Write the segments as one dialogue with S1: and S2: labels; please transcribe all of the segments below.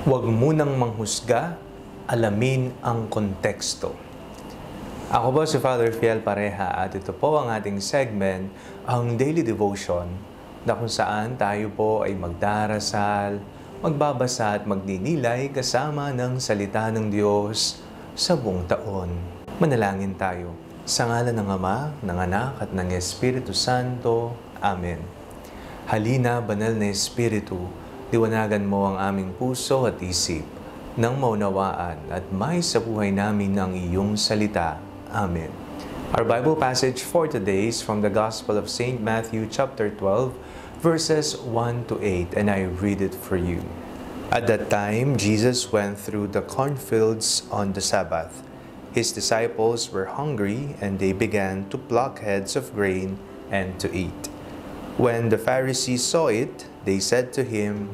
S1: Huwag munang manghusga, alamin ang konteksto. Ako po si Father Fiel Pareha at ito po ang ating segment, ang Daily Devotion, na kung saan tayo po ay magdarasal, magbabasa at magninilay kasama ng salita ng Diyos sa buong taon. Manalangin tayo. Sa ngalan ng Ama, ng Anak at ng Espiritu Santo. Amen. Halina, banal na Espiritu, liwanagan mo ang aming puso at isip nang maunawaan at may sa buhay namin ang iyong salita. Amen. Our Bible passage for today is from the Gospel of St. Matthew chapter 12, verses 1 to 8, and I read it for you. At that time, Jesus went through the cornfields on the Sabbath. His disciples were hungry, and they began to pluck heads of grain and to eat. When the Pharisees saw it, they said to him,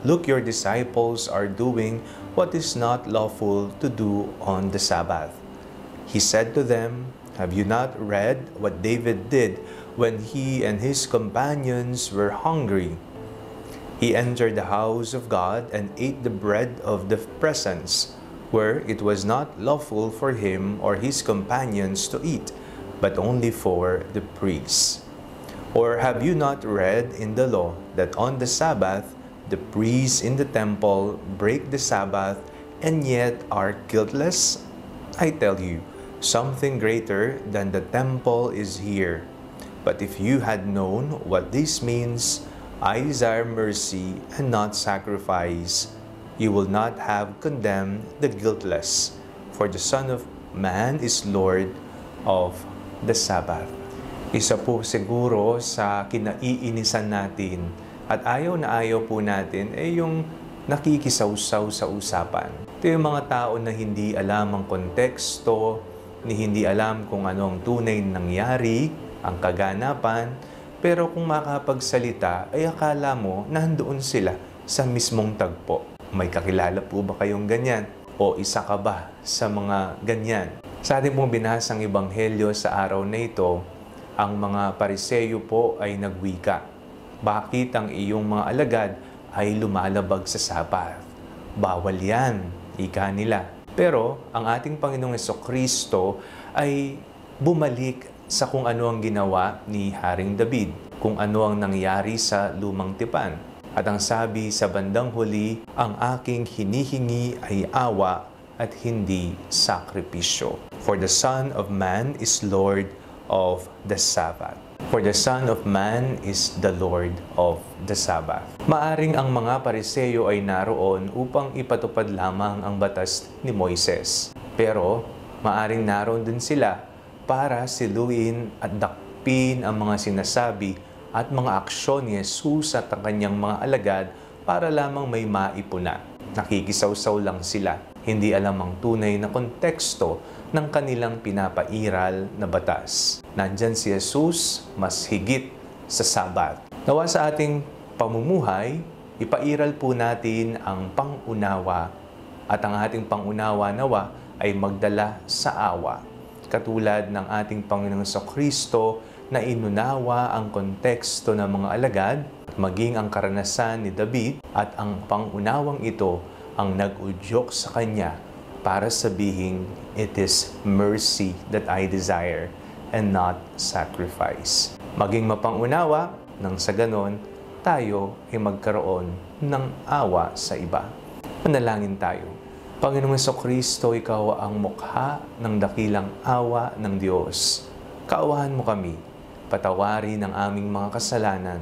S1: "Look, your disciples are doing what is not lawful to do on the Sabbath." He said to them, "Have you not read what David did when he and his companions were hungry? He entered the house of God and ate the bread of the presence, where it was not lawful for him or his companions to eat, but only for the priests. Or have you not read in the law that on the Sabbath the priests in the temple break the Sabbath and yet are guiltless? I tell you, something greater than the temple is here. But if you had known what this means, I desire mercy and not sacrifice, you will not have condemned the guiltless, for the Son of Man is Lord of the Sabbath." Isa po siguro sa kinaiinisan natin at ayaw na ayaw po natin ay yung nakikisawsaw sa usapan. Ito yung mga tao na hindi alam ang konteksto, ni hindi alam kung ano ang tunay nangyari, ang kaganapan, pero kung makapagsalita ay akala mo nandoon sila sa mismong tagpo. May kakilala po ba kayong ganyan? O isa ka ba sa mga ganyan? Sa ating pong binasang ebanghelyo sa araw na ito, ang mga Pariseyo po ay nagwika. Bakit ang iyong mga alagad ay lumalabag sa Sabat? Bawal yan, ika nila. Pero ang ating Panginoong Jesucristo ay bumalik sa kung ano ang ginawa ni Haring David, kung ano ang nangyari sa lumang tipan. At ang sabi sa bandang huli, ang aking hinihingi ay awa at hindi sakripisyo. For the Son of Man is Lord of the Sabbath. For the Son of Man is the Lord of the Sabbath. Maaring ang mga Pariseyo ay naroon upang ipatupad lamang ang batas ni Moises. Pero maaring naroon din sila para siluin at dakpin ang mga sinasabi at mga aksyon ni Jesus at ang kanyang mga alagad para lamang may maipuna. Nakikisawsaw lang sila. Hindi alam ang tunay na konteksto ng kanilang pinapairal na batas. Nandyan si Jesus mas higit sa Sabat. Nawa sa ating pamumuhay, ipairal po natin ang pangunawa at ang ating pangunawa nawa ay magdala sa awa. Katulad ng ating Panginoong Jesucristo na inunawa ang konteksto ng mga alagad, maging ang karanasan ni David at ang pangunawang ito ang nag-udyok sa kanya para sabihin, "It is mercy that I desire and not sacrifice." Maging mapangunawa nang sa ganon, tayo ay magkaroon ng awa sa iba. Manalangin tayo. Panginoong Jesucristo, Ikaw ang mukha ng dakilang awa ng Diyos. Kaawahan mo kami, patawarin ang aming mga kasalanan.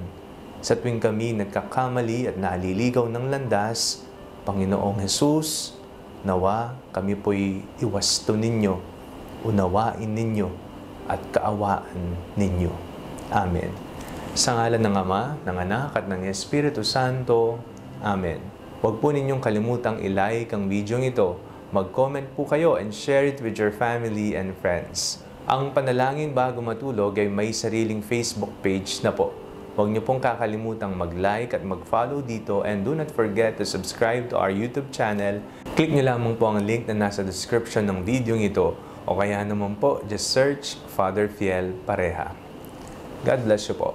S1: Sa tuwing kami nagkakamali at naliligaw ng landas, Panginoong Jesus, nawa kami po'y iwasto ninyo, unawain ninyo, at kaawaan ninyo. Amen. Sa ngalan ng Ama, ng Anak, at ng Espiritu Santo. Amen. Huwag po ninyong kalimutang i-like ang video ito. Mag-comment po kayo and share it with your family and friends. Ang Panalangin Bago Matulog ay may sariling Facebook page na po. Huwag niyo pong kakalimutang mag-like at mag-follow dito, and do not forget to subscribe to our YouTube channel. Click niyo lamang po ang link na nasa description ng video ito, o kaya naman po, just search Father Fiel Pareha. God bless you po.